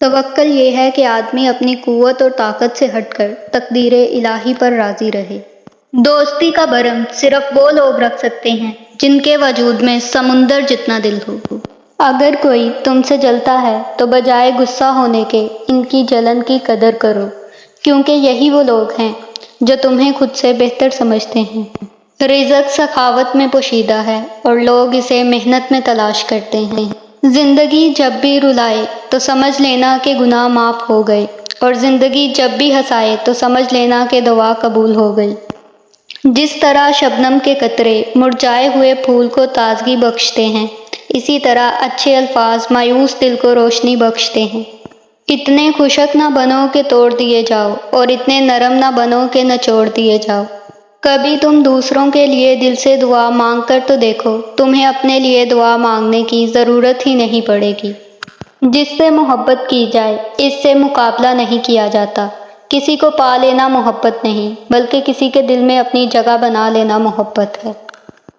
توکل یہ ہے کہ آدمی اپنی قوت اور طاقت سے ہٹ کر تقدیر الہی پر راضی رہے۔ دوستی کا بھرم صرف وہ لوگ رکھ سکتے ہیں جن کے وجود میں سمندر جتنا دل ہو۔ اگر کوئی تم سے جلتا ہے تو بجائے غصہ ہونے کے ان کی جلن کی قدر کرو، کیونکہ یہی وہ لوگ ہیں جو تمہیں خود سے بہتر سمجھتے ہیں۔ رزق سخاوت میں پوشیدہ ہے اور لوگ اسے محنت میں تلاش کرتے ہیں۔ زندگی جب بھی رلائے تو سمجھ لینا کہ گناہ معاف ہو گئے، اور زندگی جب بھی ہنسائے تو سمجھ لینا کہ دعا قبول ہو گئی۔ جس طرح شبنم کے قطرے مرجھائے ہوئے پھول کو تازگی بخشتے ہیں، اسی طرح اچھے الفاظ مایوس دل کو روشنی بخشتے ہیں۔ اتنے خشک نہ بنو کہ توڑ دیے جاؤ، اور اتنے نرم نہ بنو کہ نچوڑ دیے جاؤ۔ کبھی تم دوسروں کے لیے دل سے دعا مانگ کر تو دیکھو، تمہیں اپنے لیے دعا مانگنے کی ضرورت ہی نہیں پڑے گی۔ جس سے محبت کی جائے اس سے مقابلہ نہیں کیا جاتا۔ کسی کو پا لینا محبت نہیں، بلکہ کسی کے دل میں اپنی جگہ بنا لینا محبت ہے۔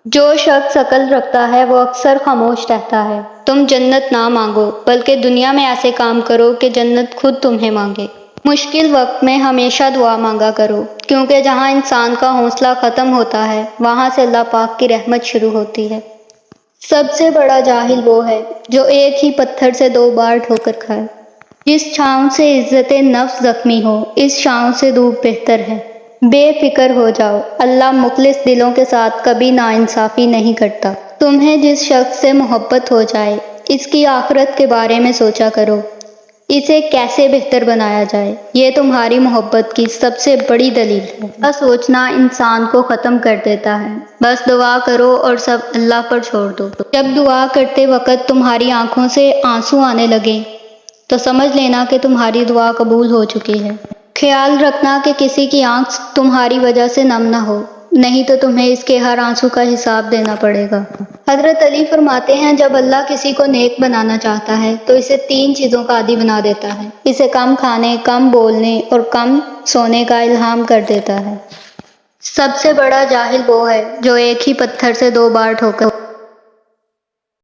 جو شخص عقل رکھتا ہے وہ اکثر خاموش رہتا ہے۔ تم جنت نہ مانگو، بلکہ دنیا میں ایسے کام کرو کہ جنت خود تمہیں مانگے۔ مشکل وقت میں ہمیشہ دعا مانگا کرو، کیونکہ جہاں انسان کا حوصلہ ختم ہوتا ہے وہاں سے اللہ پاک کی رحمت شروع ہوتی ہے۔ سب سے بڑا جاہل وہ ہے جو ایک ہی پتھر سے 2 بار ٹھوکر کھائے۔ جس چھاؤں سے عزت نفس زخمی ہو، اس چھاؤں سے دھوپ بہتر ہے۔ بے فکر ہو جاؤ، اللہ مخلص دلوں کے ساتھ کبھی ناانصافی نہیں کرتا۔ تمہیں جس شخص سے محبت ہو جائے اس کی آخرت کے بارے میں سوچا کرو، اسے کیسے بہتر بنایا جائے۔ یہ تمہاری محبت کی سب سے بڑی دلیل ہے۔ ایسا سوچنا انسان کو ختم کر دیتا ہے۔ بس دعا کرو اور سب اللہ پر چھوڑ دو۔ جب دعا کرتے وقت تمہاری آنکھوں سے آنسو آنے لگیں تو سمجھ لینا کہ تمہاری دعا قبول ہو چکی ہے۔ خیال رکھنا کہ کسی کی آنکھ تمہاری وجہ سے نم نہ ہو، نہیں تو تمہیں اس کے ہر آنسو کا حساب دینا پڑے گا۔ حضرت علی فرماتے ہیں جب اللہ کسی کو نیک بنانا چاہتا ہے تو اسے 3 چیزوں کا عادی بنا دیتا ہے۔ اسے کم کھانے، کم بولنے اور کم سونے کا الہام کر دیتا ہے۔ سب سے بڑا جاہل وہ ہے جو ایک ہی پتھر سے 2 بار ٹھوکر